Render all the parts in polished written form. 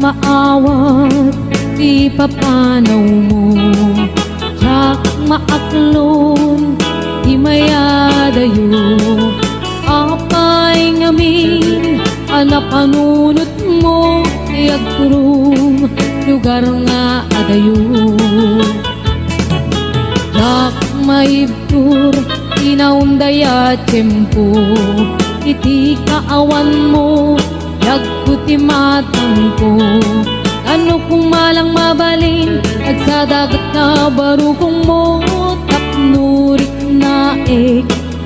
maawat di papanaw mo, jak maaklon di mayadayo, apay ngamin anapanunot mo di agturong lugar nga adayo. Jak maibtur inaundaya tiyempo, iti kaawan mo yagkuti matang ko. Ano kung malang mabalin at sa dagat na barukong mo, tapnurik na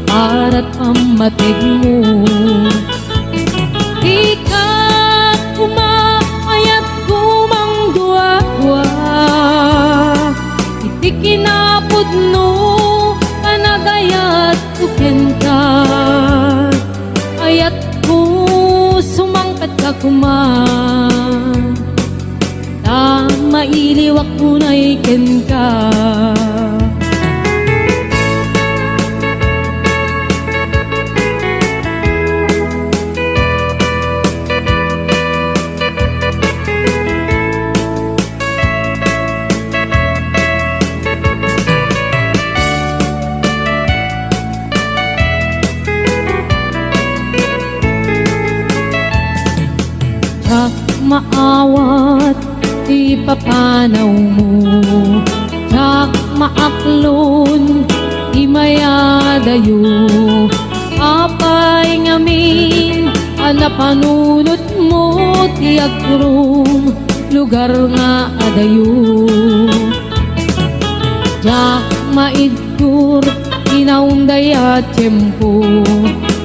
para't pamatig mo. Di ka kumaayat kumang dua-dua, iti kinapod no panagayat tuken ka, ayat ko sumangkat ka kuman, mailiwak ko na iken ka. Jak maawat di papanaw mo, jak maaklon di mayadayo, apay ngamin anapanunot mo ti agturong lugar nga adayo. Jak maidtur inaundaya tiyempo,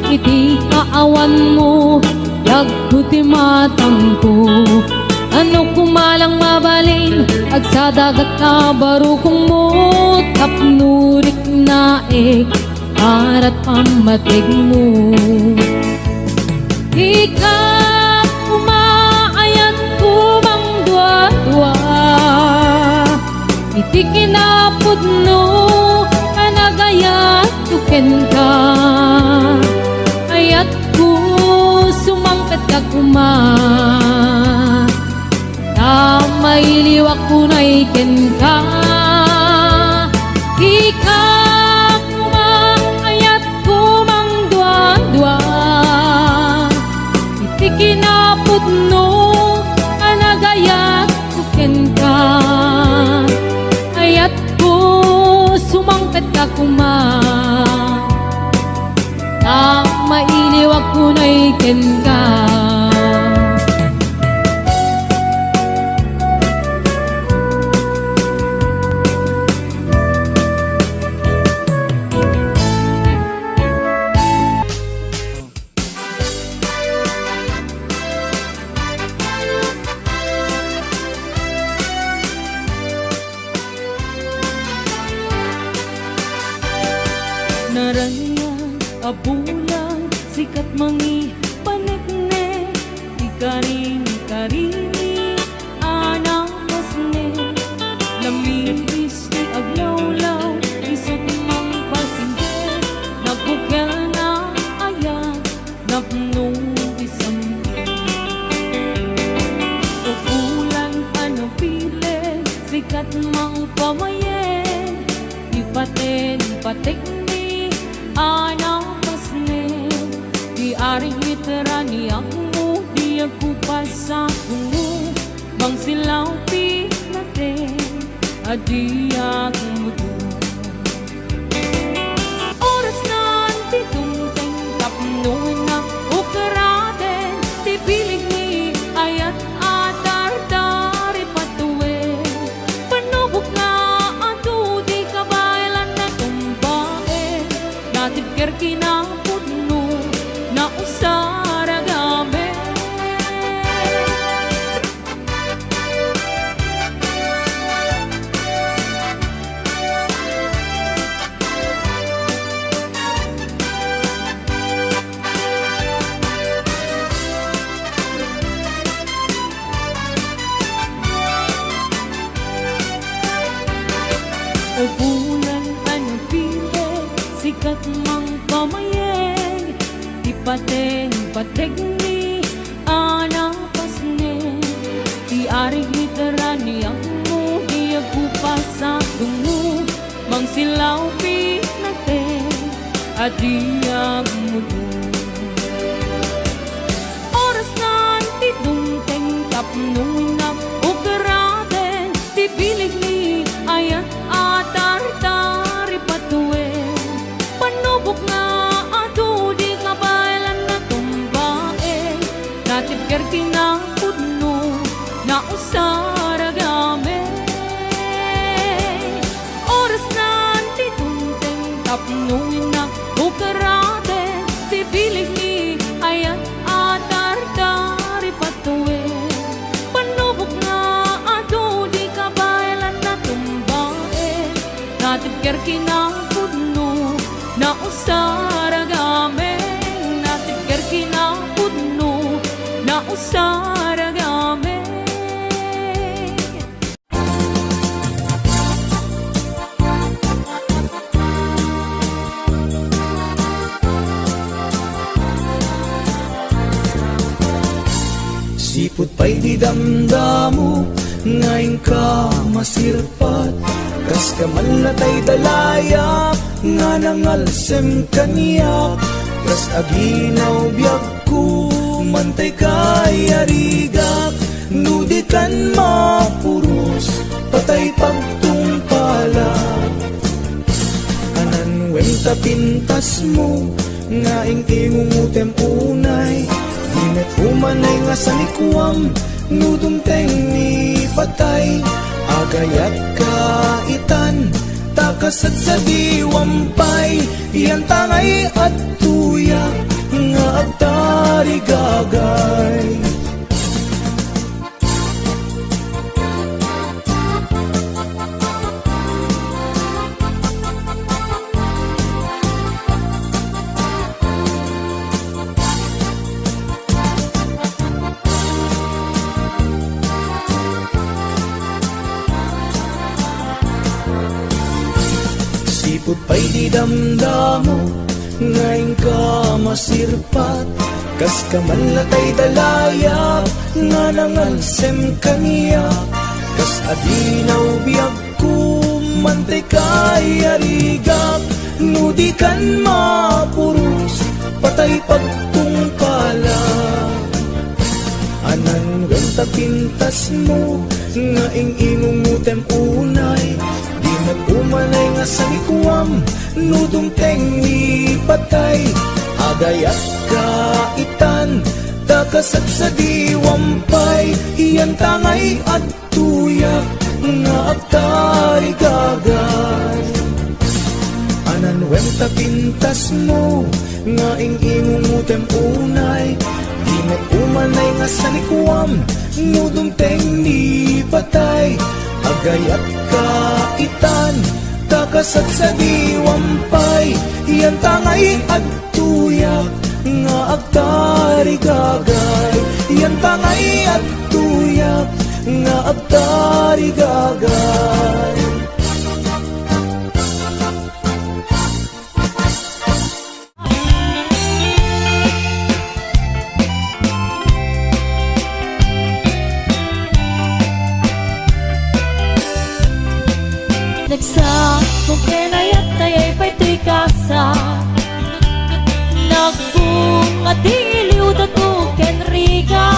iti kaawan mo yagkuti matang ko. Ano kumalang mabalin ag sa dagat na barukong mo, tapnurik na para't pamatig mo. Di ka kumaayat kumang dua-dua, iti kinapod no kanagayat tuken ka, ayat ko sumangkat ka kuman, mailiwak ko na iken ka. Di ka kumaayat kumang dua-dua, iti kinapod no kanagayat tuken ka, ayat ko sumangkat ka kuman, mailiwak ko na iken ka. Narangan a bulan sikat mangi panekne, ikaring-karini anakasne, lamiris ni aglawlaw isot mang pasinde, nabukel na ayat napnong isang o bulan anapile sikat mang pamayen, ipaten patek anakasne, di aring literani ako, di ako pasatungo, bang silaw pinaten, adi ako mudo. Oras na antitungteng, tapnoy na ukaraden, di pilig ni ayat atardari patuwe, panubok na ato, di kabaylan na tumbae, natipker kinapod no na usara gabi. O bulan anapile sikat mang pamayeng, di paten patek ni anapasne, di Ari literani ang mo, di agpupa sa dungo. Mang silaw pinate, adi agmudo. Oras na ti dumteng tapnong na ukarate, ti bilig ni ayat atar-tari patuwe. Panubok na ato di kabailan na tumbae, natipker kinapudno na usaragame. Oras na ti dumteng tapnong na ukarate, ti bilig ni ayat atar-tari patuwe. Panubok na ato di kabailan na tumbae, natipker kinapudno na usaragame. Natipker kinapudno na usaragame. Sipot pa'y di damdamo, ngayon ka masirpat. Kas ka man latay dalaya, nga nangalsem kaniyak. Kas aginaw biyag ko, mantay kay arigak. Nudikan mapuros, patay pagtungpalak. Anan wenta pintas mo, nga ingumutem unay. Dimet umanay nga sa likwam, nudumteng ni patay. Agayat kaitan, takasat sa diwampay. Iyan tangay at tuyak, nga agtari gagay. Sipot pa'y di damdamo, ngayon ka masirpat. Kas ka man latay dalaya, nga nangalsem kaniya. Kas adinaw biyag ko, mantay kay arigak. Nudikan mapuros, patay pagtungpalak. Anan ganta pintas mo, nga ingumutem unay. Di nag-umanay nga sa likwam, nudumteng ni patay. Agayat kaitan, takasat sa diwampay. Iyan tangay at tuyak, nga agtari gagay. Anan wenta pintas mo, nga ingumutem unay. Di nag-umanay nga sa likwam, nudumteng ni patay. Agayat kaitan, takasat sa diwampay. Iyan tangay at tuyak, nga agtari gagay. Iyan tangay at tuyak, nga agtari gagay. Nagsakong kinayat taya'y pa'y tuy kasa. Nagbunga di iliudan o kenriga.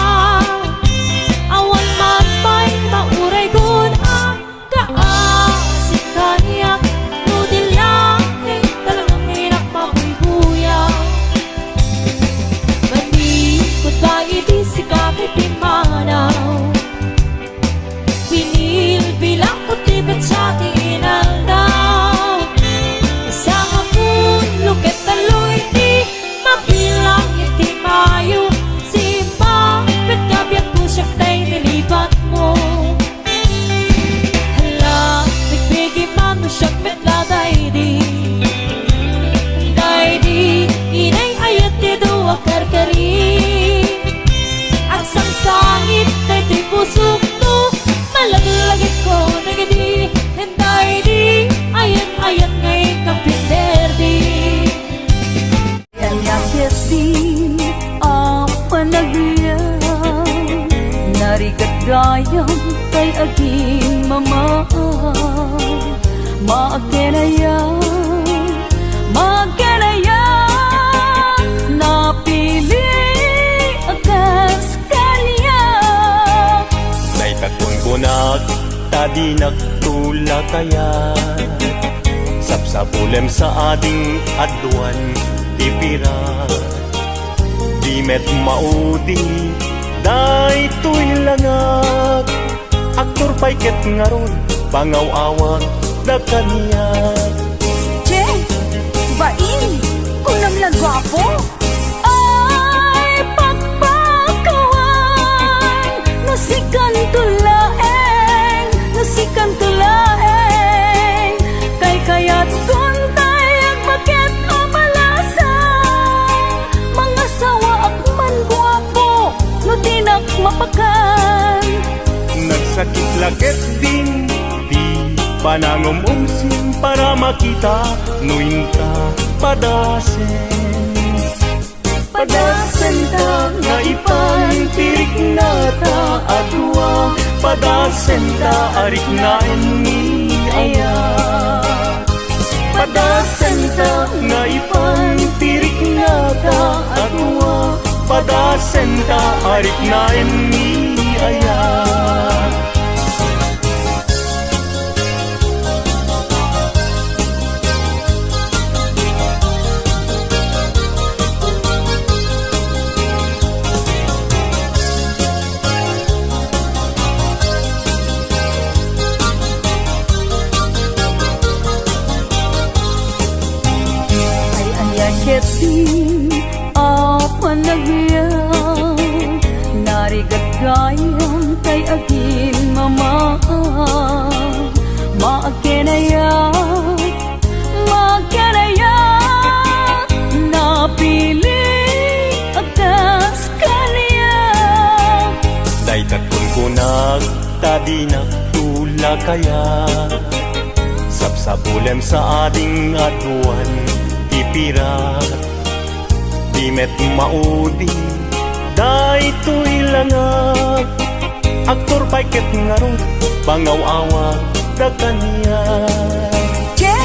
Awan man pa'y mauray gun ang kaasik kaniyak. Nudilangin talagang hinak mabubuya. Manikot ba iti si kakipimanaw. Pinilbilang ko tibet sa tinaldaw. Isang hapon, luket taloy di mabilang iti mayo. Simba, bet kabiyak ko siyak tay nilipat mo. Hala, nagbigi man mo siyak met laday di. Day di, inay ayat di do akarkari. Ang sangsangit tay di pusok to. Malaglagit ko nagadi, henday di. Ayat-ayat ngay kapinder di. Yanakit di ang panagyaw, narigat gayang Magenaya, magenaya, napili akas kanya. Nay takon ko tadi nagtula kaya sapsapulem sa ading adwan tipira di met maudi day tuy langag aktor paiket ngaron pangaw-awag da kaniya. Che, bain, kunam lang gwapo. Ay, pagpakawan, nasikan tulaeng, nasikan tulaeng. Kay kayat kuntay ang bakit amalasang. Mga sawa akman gwapo, no tinak mapakan. Nagsakit lakit din di panangumumsim para makita nuinta padasen ta nga ipantirik na ta adwa padasen ta arik na ni aya padasen ta nga ipantirik na ta adwa padasen ta arik na ni aya. Ketin apa nagyang narigat gayang kay agin mama maakenaya napili akas kaniya. Day takon ko tadi nagtula kaya sapsapulem sa ading adwan tipira di met maudi day tuy langag aktor paiket ngaron pangaw-awag da kaniya. Che,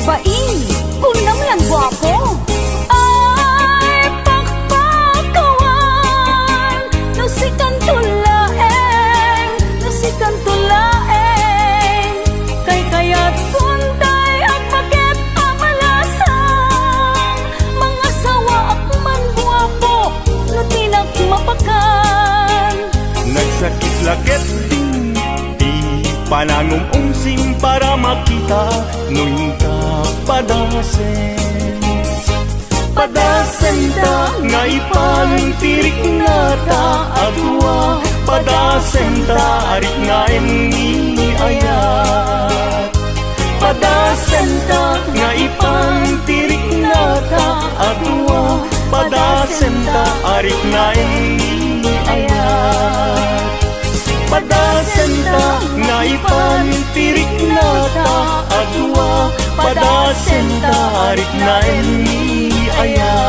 bain, kunam lang gwapo. Ay, pakpakawan, nasikan tulaeng, nasikan tulaeng. Kay kayat kuntay ang bakit amalasang. Mga sawa akman gwapo, no tinak mapakan. Nagsakit lakit din di panangumumsim para makita nuinta padasen ta nga ipantirik na ta adwa padasen ta arik nga ni ayat padasen ta nga ipantirik na ta adwa padasen ta arik nga ni ayat padasen ta nga ipantirik na ta adwa padasen ta arik na ni ayat.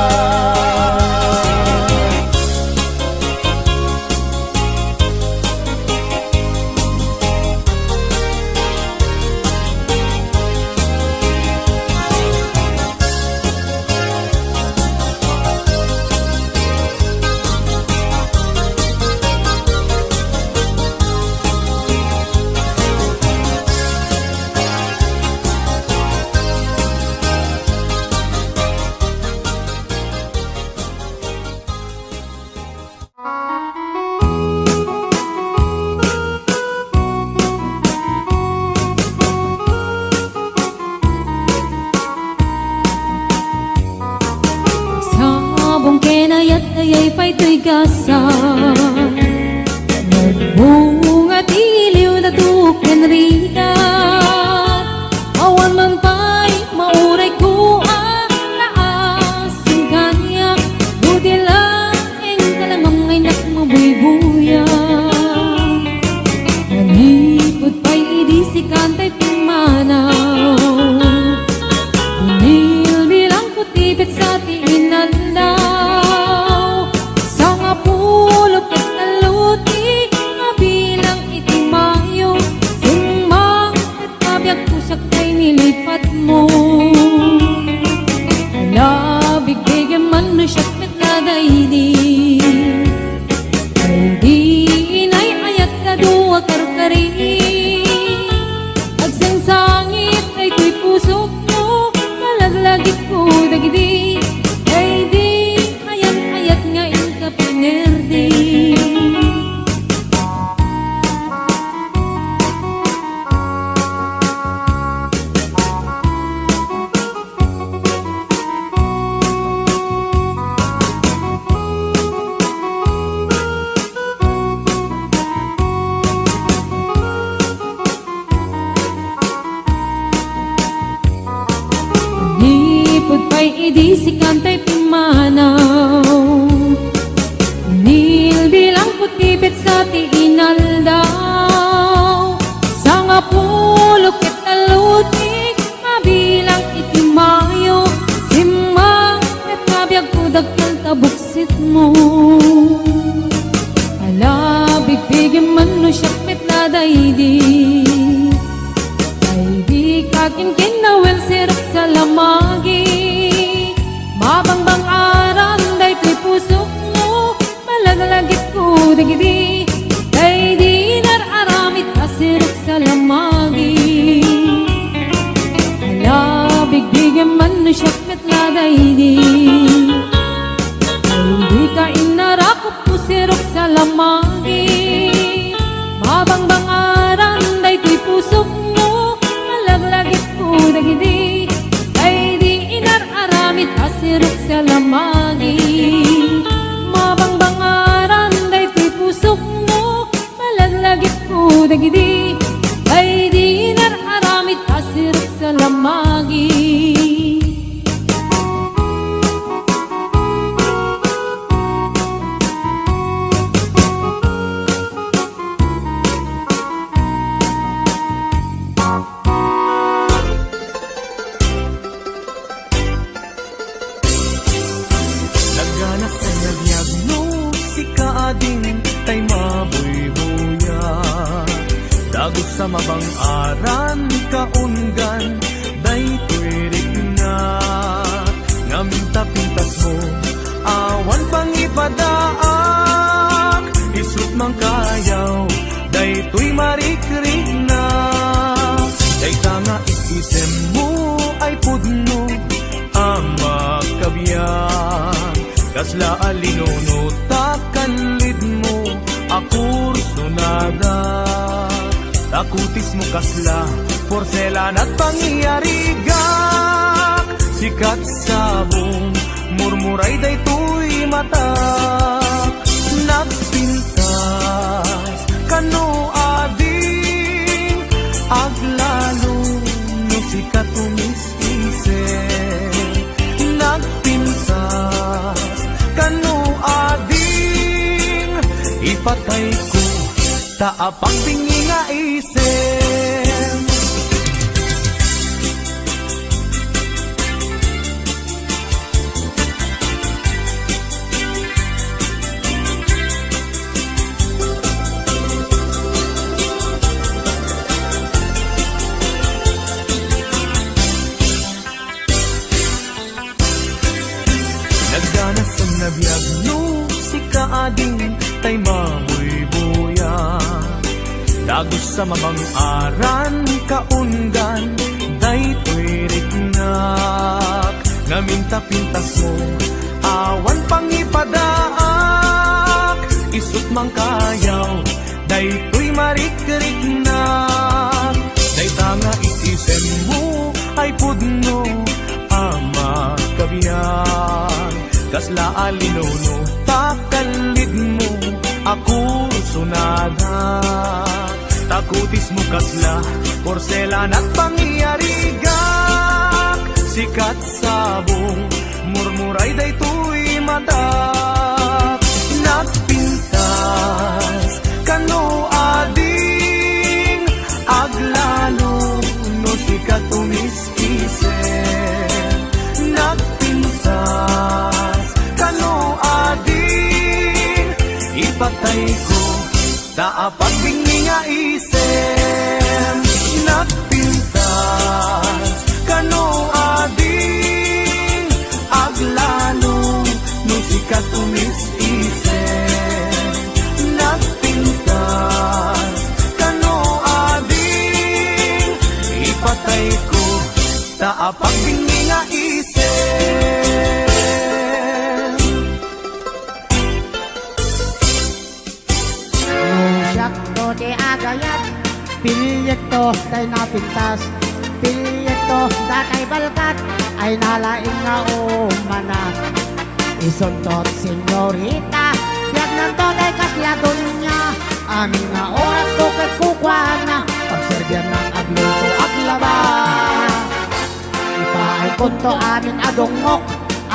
Sabong kenayat ayay pa'y tuy gasa Nagbunga tiliw na duken rigat Awan man pa'y mauray ko naasin kanya Buti lang ang kalamang ay nakmabuy-buya Nanipod pa'y idisikan ta'y pumanaw Binilbilang ko tibet sa tiinan daw Sa nga pulok at naluti Nga bilang iti mayo Sumang at kabiyag ko siya kay tay pimanaw. Nilbilang putipit sa tiinaldaw. Sa nga pulok ket talutik, mabilang itimayo. Simang ket nabiyag kudag kang tabuksit mo. Ala, bigbigin man no siyak met nadaydi. Daydi kakin kinawel sirok sa lamagi. Mabangbang aram day ko'y pusok mo. Malaglagit ko dagidi. Daydi nararamit asirok sa lamagi. Ala, bigbigin man no siyak met nadaydi. Daydi ka inarakot ko sirok sa lamagi. Mabangbang aram day ko'y pusok mo. Malaglagit ko dagidi. Daydi inararamit asirok sa lamagi. Mabangbang aram day ko'y pusok mo. Malaglagit ko dagidi. Daydi inararamit asirok sa lamagi. Nagganas ay nagyagno, si kaading tay mabuybuya. Dagos sa mabang aran, kaungan, day tuwirik na. Ngaminta-pintas mo, awan pang ipadaak. Isut mang kayaw, day tuy marikrik na. Day tanga isisem mo, ay pudno, ang makabiyang. Kasla alinono takanlid mo akur sunada. Takutis mo kasla porselan at pangyarigak. Sikat sabong murmuray day tuy mata. Nagpintas kano ading aglalo no sikat umis-isip. Nagpintas kano ading ipatay ko taapang bingi nga isem. Nagganas ang nabiyagno, si kaading tay mabuybuya. Dagos sa mabang aran, kaungan, day tuwirik nak. Ngaminta-pintas mo, awan pang ipadaak. Isut mang kayaw, day tuy marikrik nak. Day tanga isisem mo, ay pudno, ama kabiyan. Kasla alinono, takalid mo, ako sunada. Takutis mo kasla, porselan at pangyarigak. Sikat sabong, murmuray day tuy mata. Nagpintas, kano ading, aglalo, no sikat umis-isip. Nagpintas, kano ading ipatay ko dapat bingi nga isem. Nagpintas kano ading aglalo no sikat umis-isip. Nagpintas kano ading ipatay ko dapat bingi nga isem. Sakto di agayat, pilyet to tay napintas, pilyet to datay balkat, ay nalaing nga umana. Isuntot senyorita, biyag ng to day kasladon niya, amin nga oras ko kay kukwana, pagserbiyan ng agluto aglaba. Ipaay kunto amin adongok,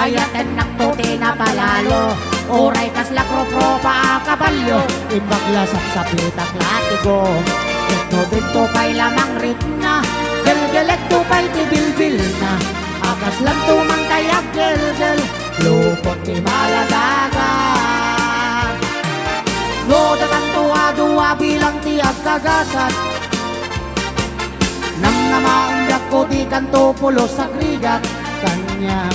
ayaten nagtuti na palalo. Oray kas lakro-pro pa kabalyo, imbaglasak sa pitak latigo. Ito dito pa'y lamang ritna, gelgelek to pa'y tibilbil na. Akas lang tumantay ak gelgel, lupot ti maladaga. Loda kantua duwa bilang ti agkagasat. Namnamaundak ko di kanto pulos sa krigat kanya.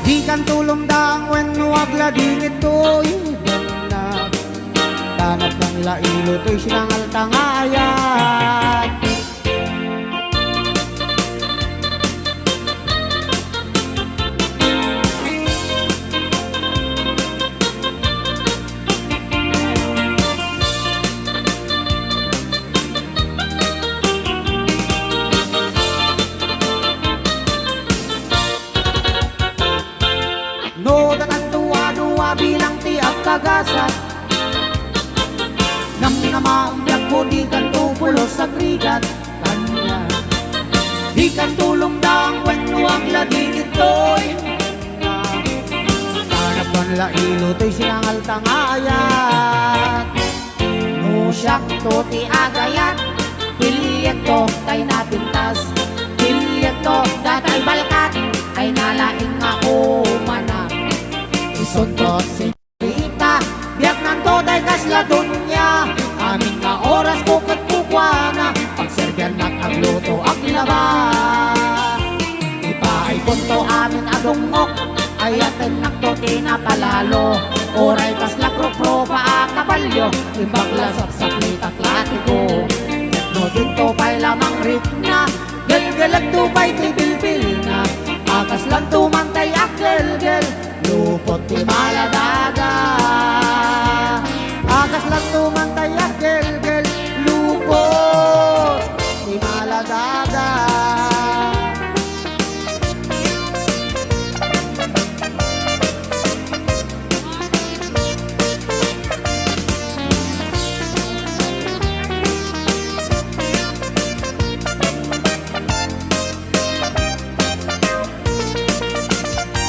Di kan tulong daang wen wagla dingit to ibanag. Tanap ng lailo to'y sinangal tangayat. No, datang tuwa-duwa bilang tiyak kagasat. Namnamaundak ko di kan tupulos sa krigat kanya. Di kan tulong daang wenwang ladingit to'y tanap ang lailo to'y sinangal tangayat. No, siyak to ti agayat, pilyet to tay napintas. Pilyet to datay balkat, ay nalaing nga umanak. Isundot si Rita, biyak nanto day kasladon niya. Amin nga oras bukod kukwana, pagserbian nakagluto ang laba. Ipaay punto amin adungok, ayaten nagtuti na palalo. Oray kas lakro-pro pa kabalyo, ibaglasap sa plitak latigo. No dito pa'y lamang ritna, gelgelag to pa'y tibilbil na. Akas lang tumantay ak gelgel, lupot ti maladaga. Akas lang tumantay ak gelgel, lupot ti maladaga.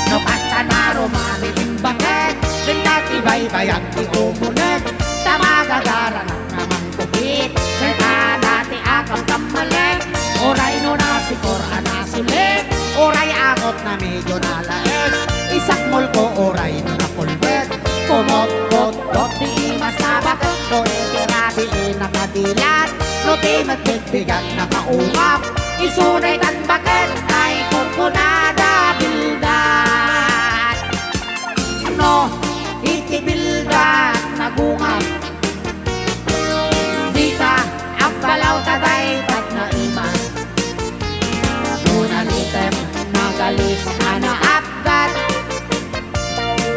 No kasta na rumami timbangek, dendati baybayag ti umunek. Tamagagara na naman kubit, kaya dati akang kamalek. Oray no nasikor anasulik, oray akot na medyo nalaek. Isakmol ko oray no napulbet, kumot-kot-kot di mas nabakat. No ikirabi nakadilat, no di matbigbigat nakaungap. Isunay tan bakit ay kukunada bildat. No, itibildat nagungap. Di ka ang balaw taday tat na imas. Nunalitem nagalis anaapgat.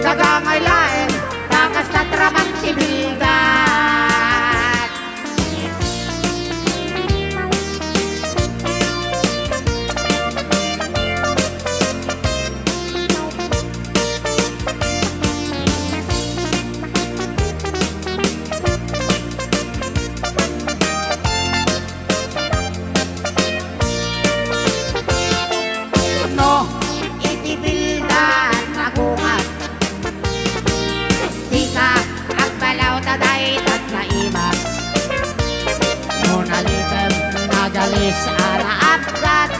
Kagangay laeng takas na tramang tibildat. No, itibildan nagungat. Di ka ang balaw taday tat na imas. Nunalitem nagalis anaapgat.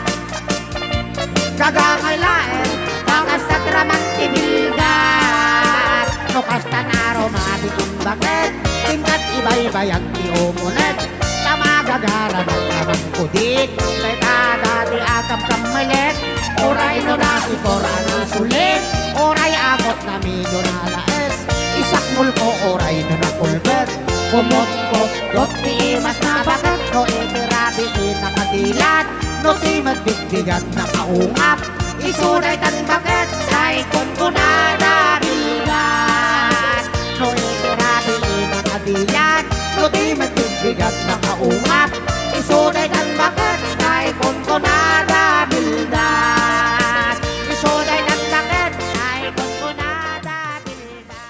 Kagangay laeng takas na tramang tibildat. No kasta naro mabitong bakit, tingkat ibay-bayag ti umunet. Tamagagara ng namang kudik, kay dati akam kamalit. Oray no nasikor anasulit, oray akot na medyo nalaes. Isakmul ko oray no napulbet, kumot-kot dot ti mas nabakat. No itirabi nakadilat, no ti matbigbigat nakaungap. Isunay tan bakit ay kunkunada bilgat. No itirabi nakadilat, no di matbigbigat nakaungap. Isunay tan bakit ay kunkunada bilgat. Isunay tan bakit ay kunkunada bilgat.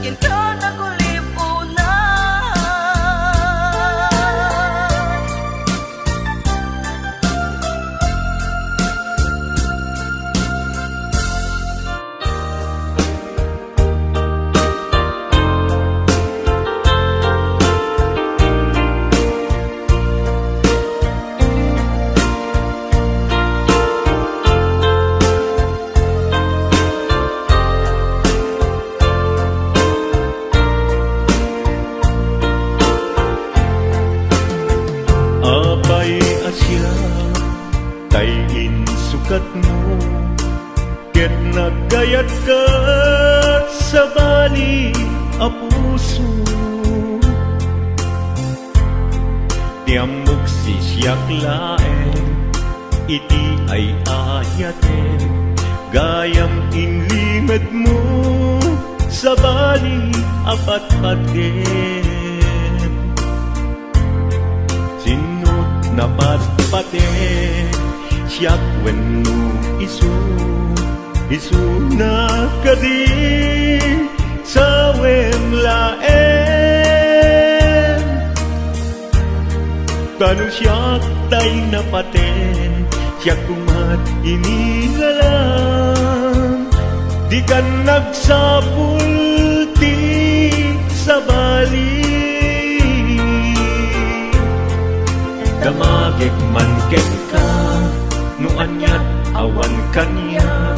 Ito nagulipunan. Apay asya tay insukat mo, ket nagkayat ka sa bali a puso. Tiamok si siyak laeng, iti ay ayaten, gayam inlimed mo sa bali apat paten. Sinut na patpaten, siyak wenno isu na kadi sa wemlaen. Kanu siyak tay napaten, siyak kumat inilalang, di kan nagsapul ti sa bali. Damagik man ken ka, no anyat awan kanya,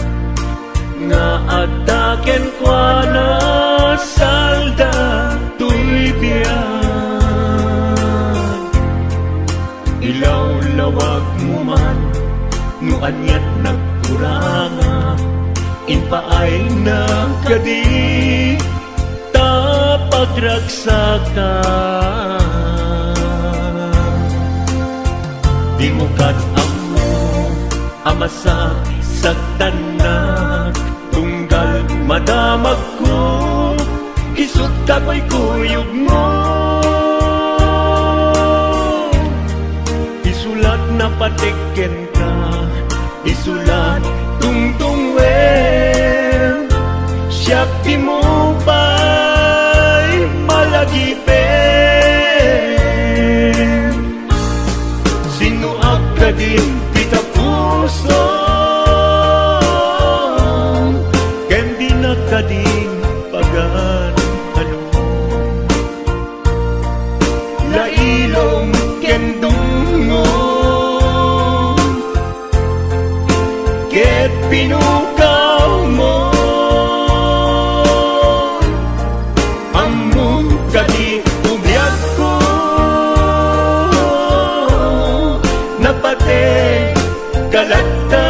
nga adaken kwa na salda tuy biyan. Ilaw lawag mo man, no anyat nagkuranga, inpaay na kadi tapagragsakan. Di mo kat amo amasa sagdanak, tunggal madamag ko isut ka ko'y kuyog mo. Isulat na patiken ka, isulat tungtungwen, siyak di mo ba'y malagipen. Sinuak ka din pita puso, ken di na ka din pagan ano. Lailong ken dungon, ket pinukaw mo. Among ka di ubiyag ko, napate kalata.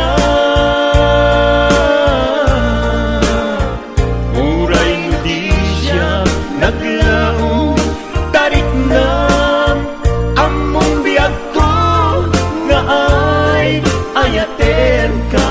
Uray mo di siya naglaong, tarik na among biyag ko, nga ay ayaten ka.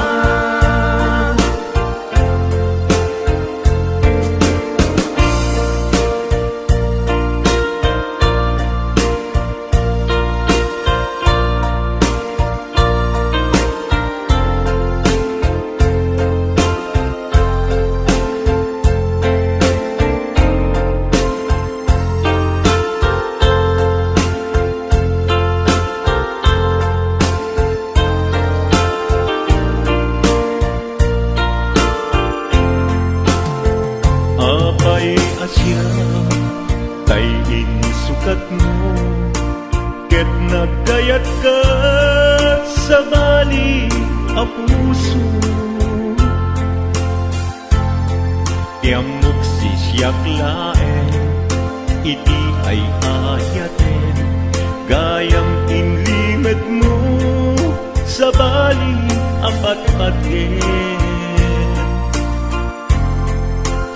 Apay asya tay insukat mo, ket nagkayat ka sa bali a puso. Tiamok si siyak laeng, iti ay ayaten, gayam inlimed mo sa bali apat paten.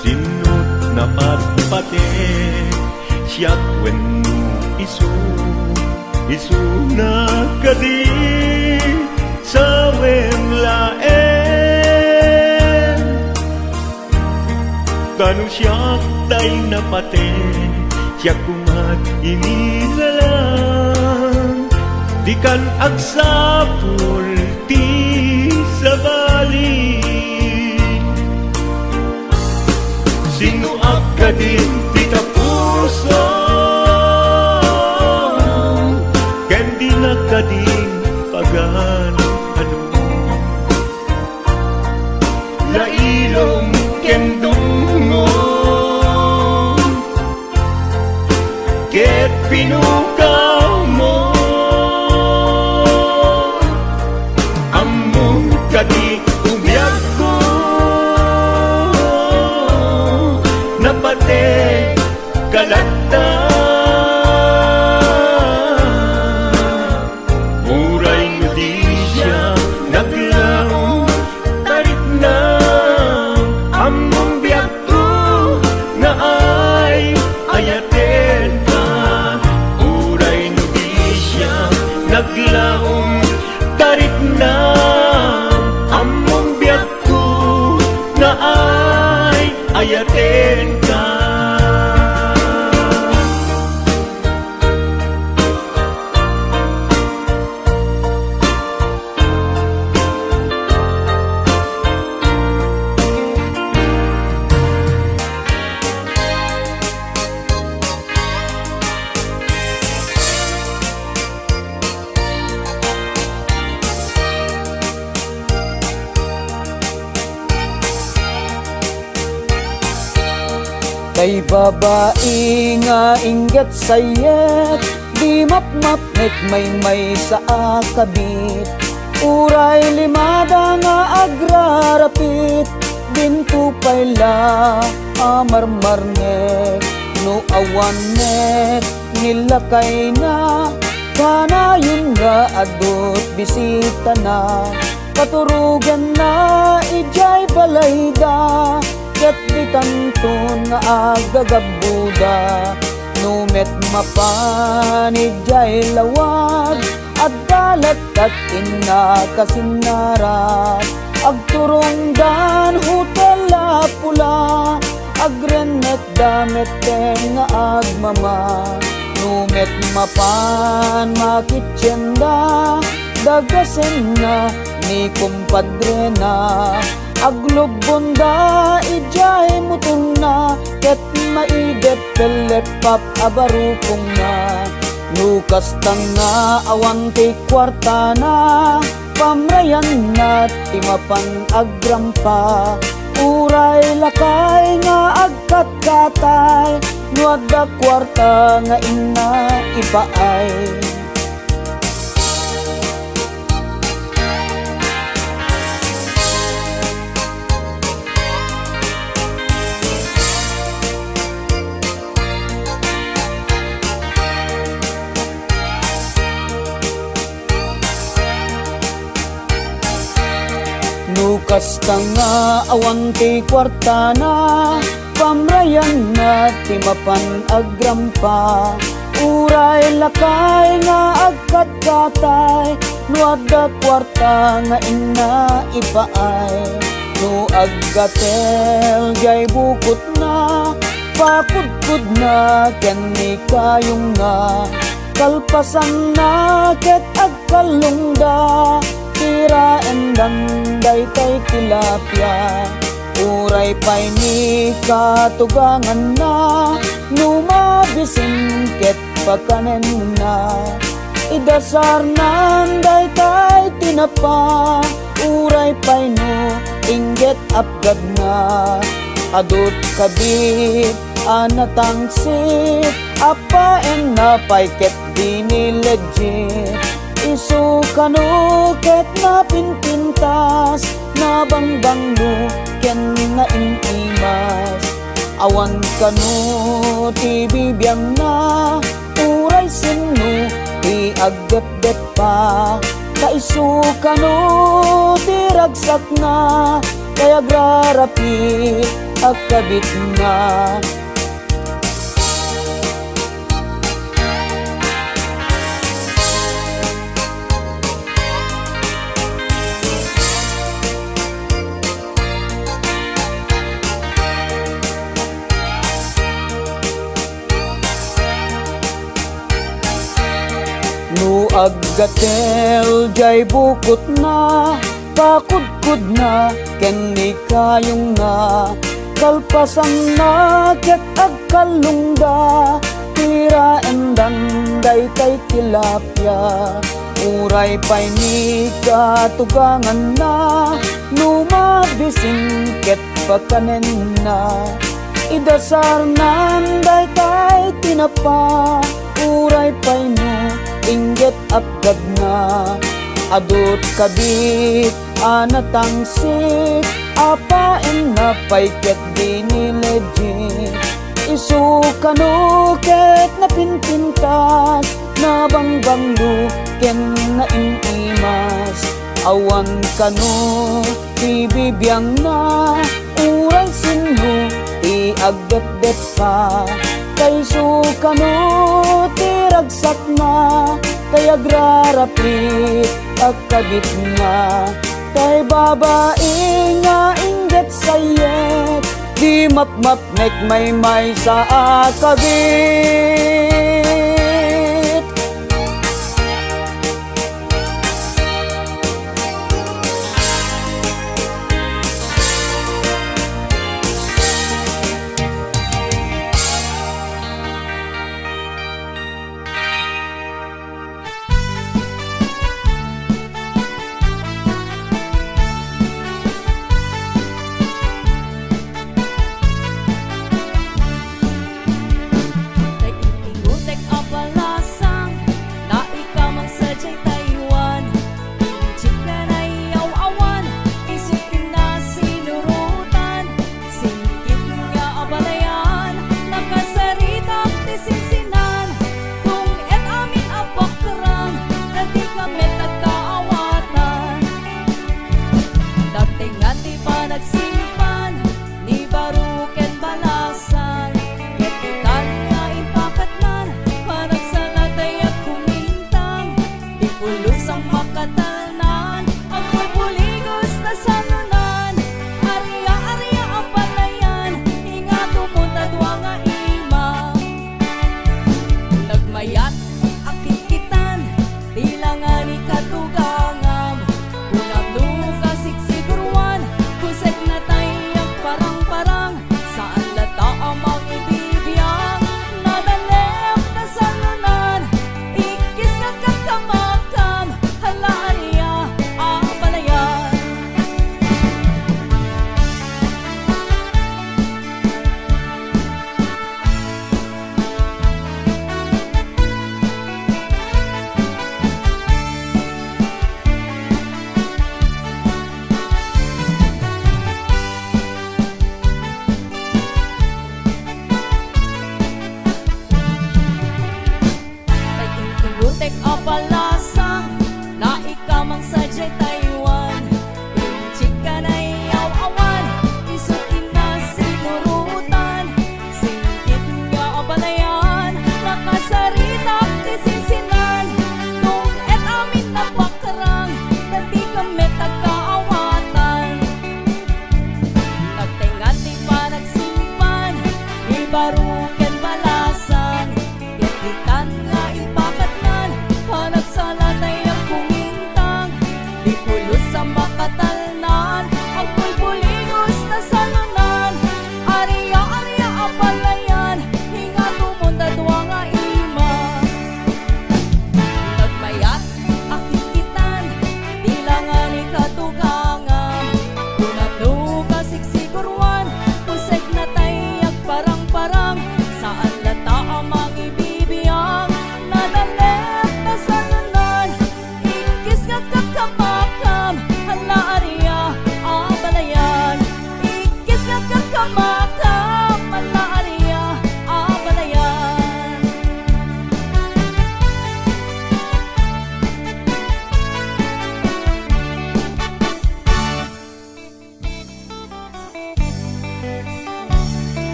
Sinut na patpaten, siyak wenno isu na kadi sa wemlaen. Kanu siyak tay napaten, siyak kumat inilalang, di kan agsapul ti sa bali. sinuap ka din tita puso ken di nakading pagan ano lailom ken dungo ket pinukaw mo among kadi umyag ko napate kalata muray nga di siya naglaong tarik na among biyak ko na ay ayaten ka muray nga di siya naglaong tarik na among biyak ko na ay ayaten ka. Kay babae nga ingat sayet, di mapmapnek may sa akabit. Uray limada nga agrarapit, bintupay la amarmarnek. No awanek nilakay na, kanayon nga adot bisita na. Paturugan na ijay balayda, ket di tanton nga agagabuda. Numet mapanijay lawag, at dalat at ina kasinarat. Agturong dan hotel la pula, agrenet damet nga agmama. Numet mapan makitsenda, dagasen na ni kumpadre na. Aglubonda ijay mutong na, ket maidep pelepap abarupong na. Nukas tanga awan kay kwarta na, pamrayan na timapan agrampa. Uray lakay nga agkat-katay, nuadda kwarta nga ina ipaay. Nukas tanga awan kay kwarta na, pamrayan na timapan agrampa. Uray lakay nga agkat-katay, nuadda kwarta nga ina ipaay. No aggatel jay bukot na, pakudkud na ken ni kayong na. Kalpasan na ket agkalungda, tira endan daytay tilapia. Uray pay ni katugangan na, numabisin ket pakanen na. Idasar nan daytay tinapa, uray pay no inget apgad na. Adot kabit anatangsit, apa en napay ket dini legit. Isu kanu ket na pinpintas, na bangbang no ken na inimas. Awan kanu ti bibiyang na, uray sinu ti agdep-dep pa. Kaisu kanu ti ragsak na, kaya agrarapit agkabit na. No aggatel jay bukot na, pakudkud na ken ni kayong na. kalpasan na ket agkalungga, tira endan daytay tilapia. Uray pay ni katugangan na, numabisin ket pakanen na. Idasar nan daytay tinapa, uray pay no inggit abgad na. Adot kadit anatangsit, apain na pay ket dinilejit. Isu kanuket na pinpintas, nabangbanglo ken na inimas. Awan kanu bibibiyang na, uray sinu ti agdet-det pa. Kay sukano tiragsak na, kay agraraplit agkabit nga. Kay babae nga inggit sayet, di mapmap nek may sa akabit.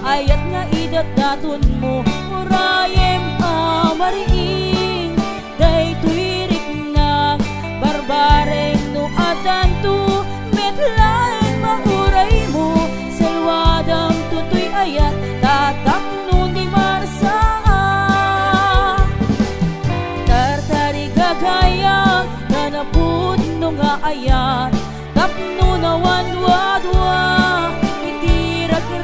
Ayat nga mo urayem amariing daytoy rikna barbareng no adanto metlaeng mauray mo selwadam tutoy ayat tatak no di marsaa tartari gagayang ganapud no nga ayat tapno na wadwadwa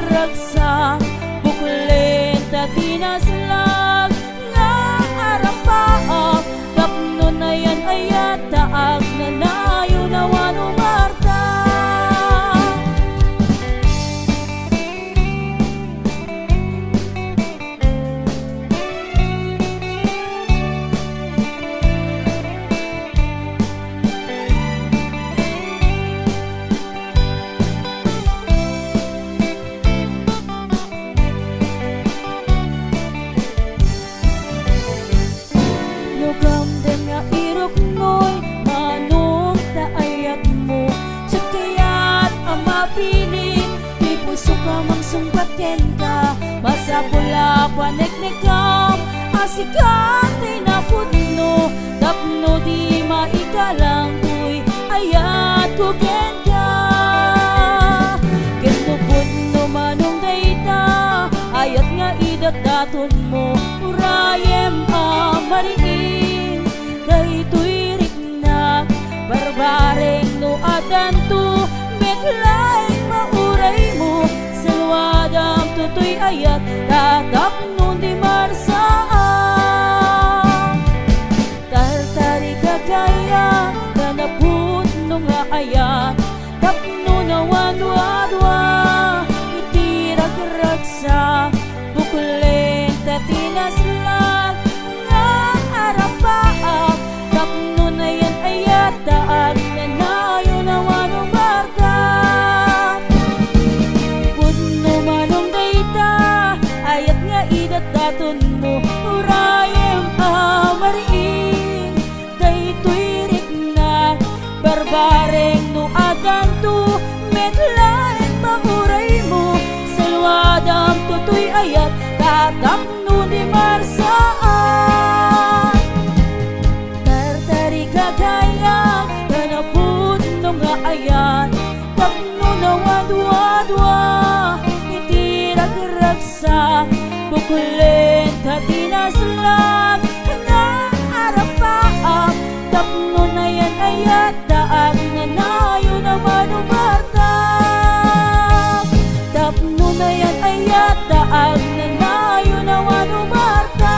ragsa buklen tatinaslag nga arapaak tapno na yan ayat taag na nayo na wanumarta gamden nga irok noy manong taayat mo sa kaya't ang mapiling di puso ka mang sungkaten ka masapula paneknekam asikatay na pudno tapno di maikalang tuy ayat kuken ka kendo pudno manong dayta ayat nga idat daton mo urayem amariin daytoy rikna barbareng no adanto metlaeng mauray mo selwadam tutoy ayat tatap no di marsaa tartari gagaya ganaput no nga ayat tapno na wadwadwa itirag-ragsa buklen tatinaslag nga arapaak tapno na yan ayat taag na nayo na wanumarta pudno manong dayta ayat nga idat daton mo urayem amariing daytoy rikna barbareng no adanto metlaeng mauray mo selwadam tutoy ayat tatap no di marsaan tartari gagaya ganapud no nga ayat tapno na wadwadwa itirag-ragsa buklen tatinaslag nga arapaak tapno na yan ayat taag na nayo na manumarta tapno na yan ayat taag na nayo na manumarta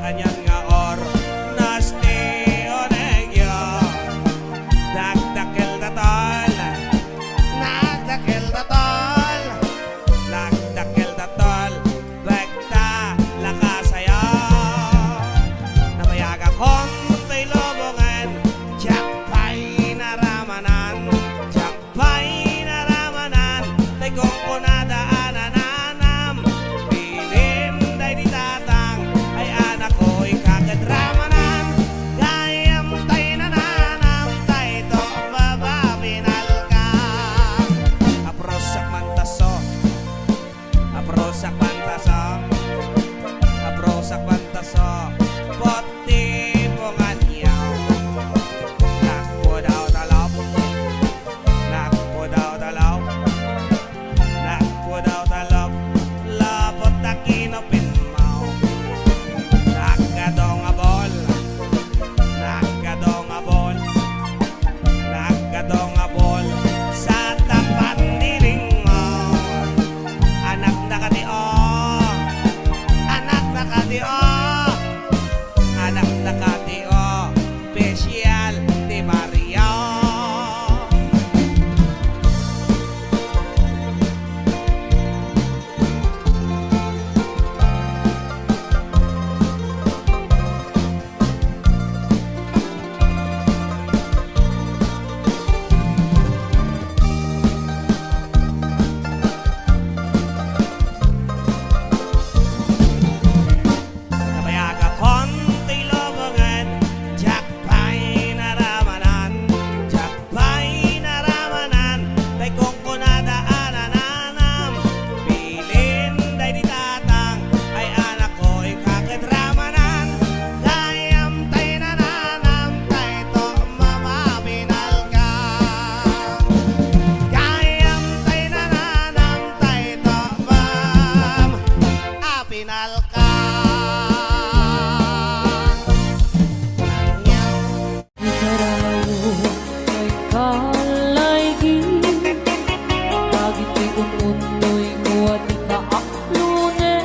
anyan nga or nasti onegyo nagdakil na tol nagdakil na tol nagdakil na tol bekta lakasayo namayaga kong tay lobongan jakpay naramanan jakpay naramanan tay kong kunadaanan anam bilin day di tatang ay anak ko'y kakadramanan gayam tay nananam tay to bababinal ka aprosak mantaso aprosak mantaso aprosak mantaso poti ponganyaw nakpo daw talaw nakpo daw talaw nakpo daw talaw lapot na kinopinmaw nagkadong abol nagkadong abol nagkadong abol sa tapat niling mo anak na katio anak na katio anak na katio special di Maria nabayaga konti lobongan jakpay naramanan jakpay naramanan tay kong kunadaanan anam bilin day di tatang ay anak ko'y kakadramanan gayam tay nananam tay to mamabinal ka gayam tay nananam tay to abinal ka Ikarayo ay kalaygi Dagiti umunoy ko at ikaaklune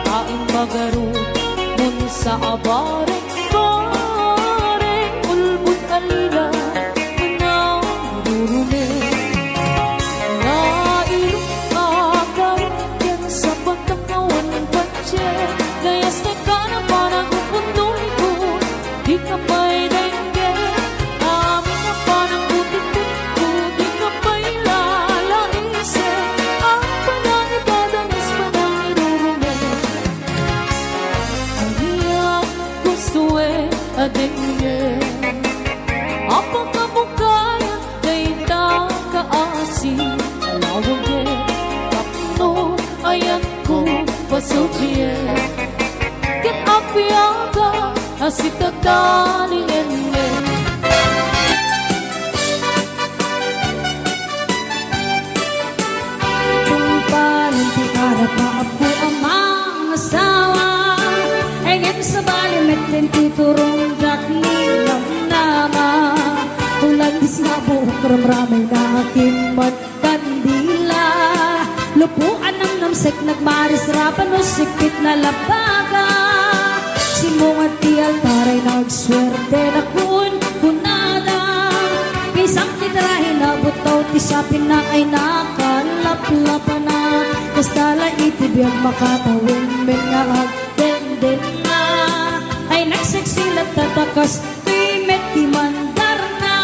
Kaing magarot mun sa abareng bareng Ulbut alila naurune Nailong agaw yan sa pagkakawan ng patse Gayas na ka na parang upundoy ko Di ka pa'y dengge Amin na parang butik-tik ko Di ka pa'y lalaise Ang panang ibadanas panang inurume Ang iyang gusto adengge Apa ka bukaya Kay takaasi Alawag Kapno ayan ko pasubye Ket apiaga asita dalingenge Tumpalan ti harap maapo amang asawa Engem sa balimet din titurong jakling nama Tulan di sinabuk ramramay na aking magkandila Lupuan ng namsek nagmaris rapan o sikit na labaga Simungat ti altaray nagswerte na kunada Kisang titrahin na butaw ti sapin na ay nakalaplapan na Kastala itibiyag makatawin men nga agdenden na Ay nagseksilat tatakas ti met ti mandar na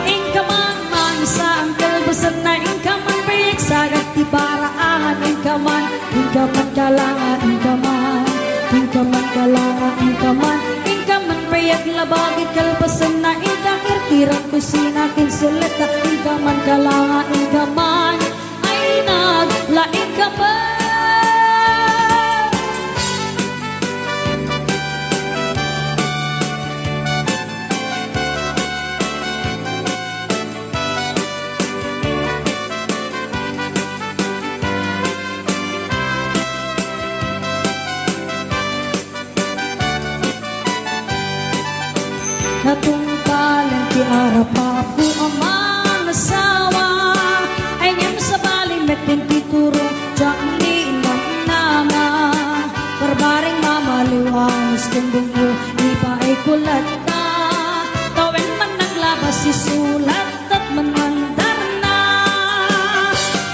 Ingkaman man sa ang kalbasan na ingkaman payag sagat ti baraan Ingkaman kalangan ingkaman Ingkaman kalangan ingkaman payag labagit kalbasan na ingkakir tirang kusina kinsuleta Ingkaman kalangan ingkaman ay naglaing ka ba? Natungkalan ti arapapu amang asawa ay ngem sa balimet din tituro jak ni nama barbare kumbong mo, di pa ay kulat na. Tawen man naglabas si sulat at manmandar na.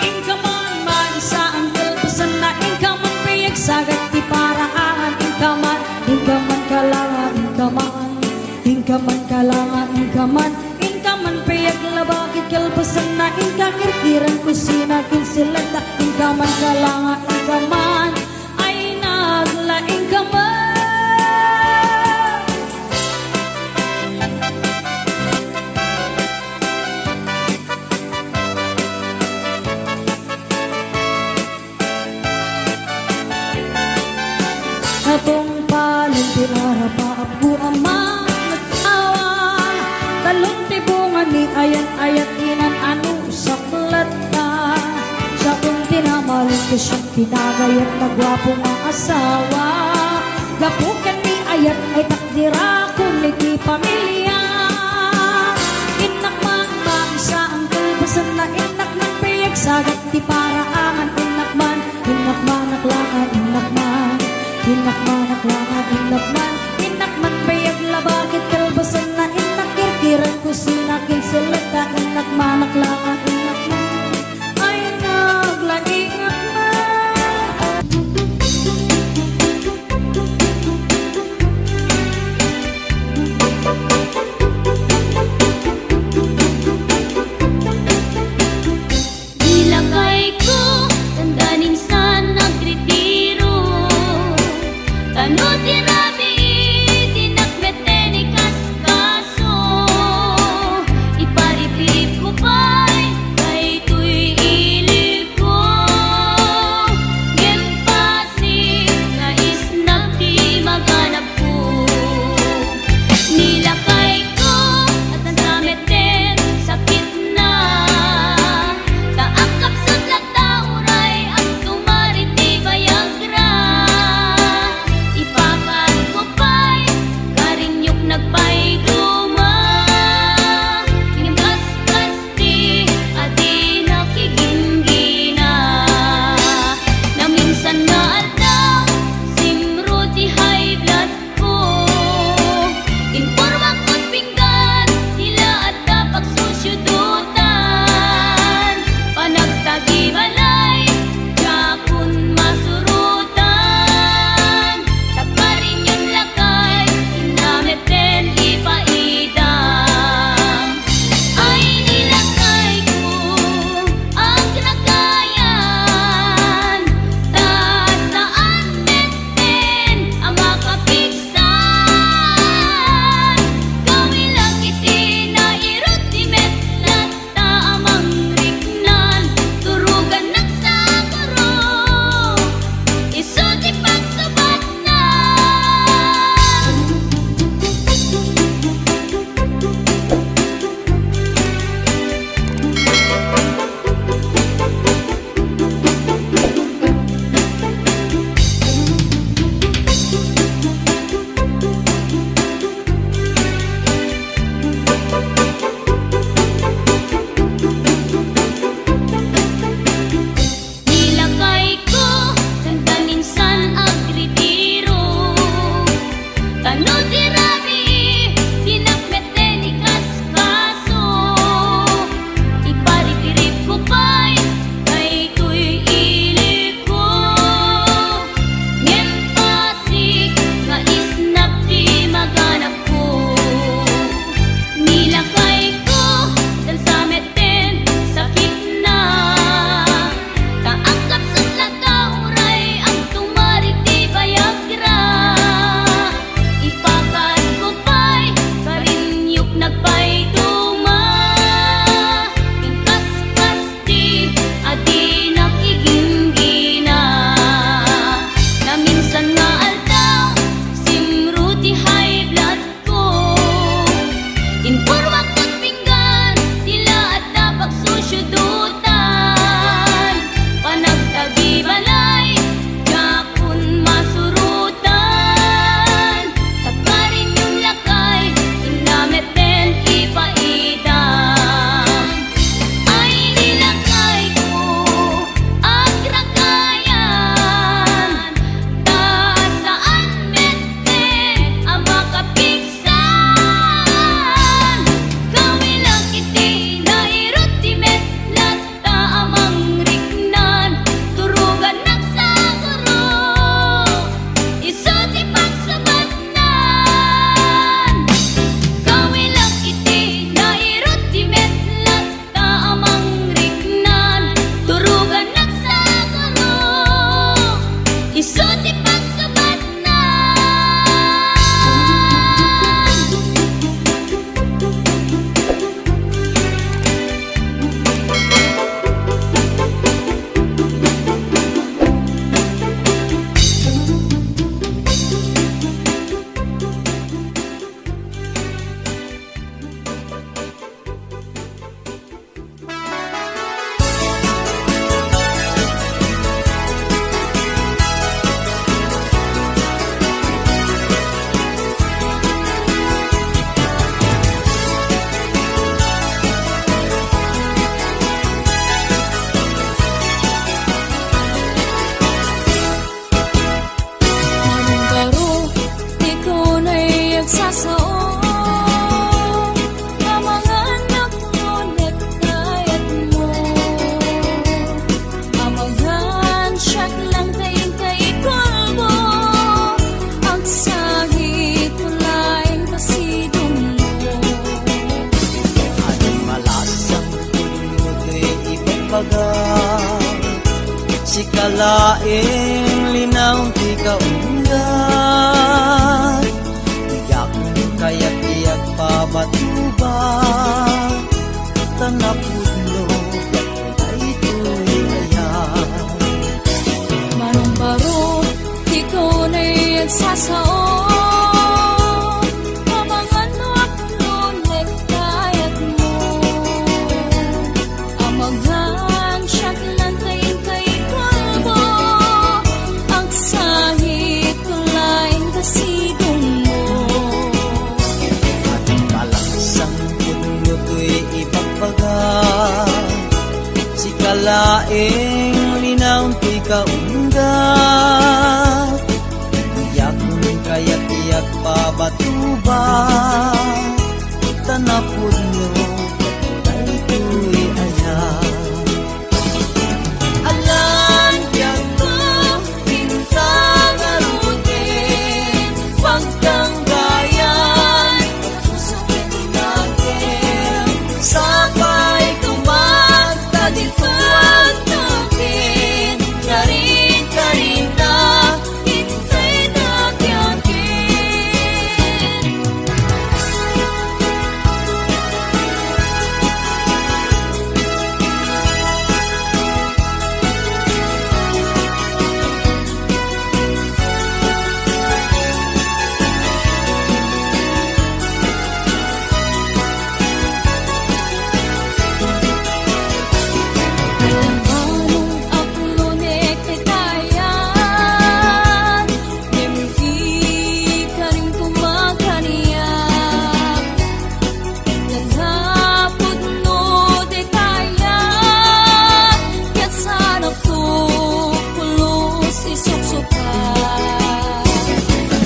Ingkaman man sa ang kalpasan na, ingkaman piyag sagat di paraan. Ingkaman kalangan, ingkaman kalangan, ingkaman piyag labakit kalpasan na. Ingkakirkiran kusina kinsilada, ingkaman kalangan, ingkaman ay naglaing kaman. Atong palang tinarapa ako amang nag-awa. Talong tibungan ni ayat-ayat inan ano sa klata. Siya kung tinamalan ko siyang pinagayat na gwapong ang asawa. Gapukan ni ayat ay takdira kung niti pamilya. Inakman man sa ang kalbasan na inakman piyag sagat ti paraangan. Inakman aklangan, inakman piyag labakit kalbasan na inakirkiran kusina kinsilata. Inakman aklangan, inakman ay naglaing akman. Ilagay ko tandanin sa nagretiro. Tano tirabi dinakmete ni kaskaso. Iparipip ko pa'y kay tuy ilig ko. Gempasi kais nagdi maganap ko. Nilakay ko at nansameten sakit na. Taakap sa tagtauray ang tumariti bayagra. Ipapat ko pa'y karinyok nagpayduma. Ingimkas-kas di adi nakiginggina. Na minsan nga aldaw simro di high blood ko. Informa ko't pinggan nila at dapat susyudutan. Panagtagi balay jakun masurutan. Tagparin yung lakay inameten ipaidam. Ay nilakay ko ang kinakayan. Taas Suti pang sabat na. Anong baro, ikaw na'y agsasao. Ang mga anak ngunit kayat mo. Ang mga handshake lang kain kay kalbo. Ang sahit laing kasidong mo. Anong malasang tulungo'y ipagpaga si kalaing linaw ti kaundan. Iyak kaya't iyak pabatuba tanapudlo ay tuloy-ayan. Manong baro, ikaw na'y agsasao. Ang mga anak ngunit kayat mo. Ang mga handshake lang kain kay kalbo. Ang sahit laing kasidong mo. Anong malasang tulungo'y ipagpaga si kalaing linaw ti kaundan. Iyak kaya't iyak pabatuba tanapudlo ay tuloy-ayan. Alam yang ko, bintang arutin, pagkanggayan, susukin natin, sabay kumagtadituan natin, karin na, hintay nagyakin. Anong aklunek kay tayan, nempi ka rin kumakaniyak. Naghapod no de tayan, kat sanap to pulos isuksukan.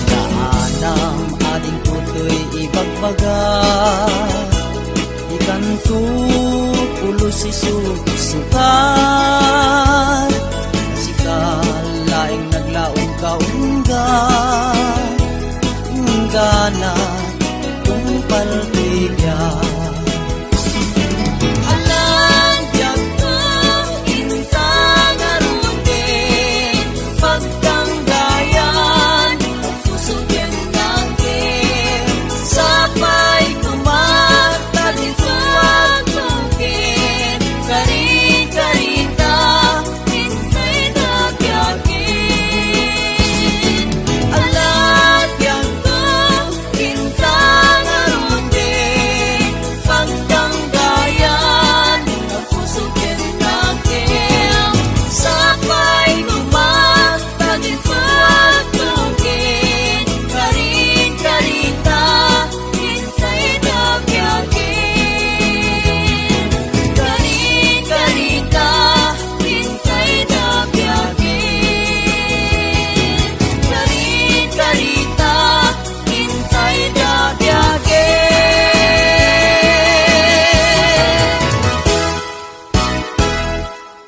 Kaanam ading tutoy ibagbaga ikanto pulos isusukan. Sikal laing naglaong kaunggan, unggana kung paltigyan.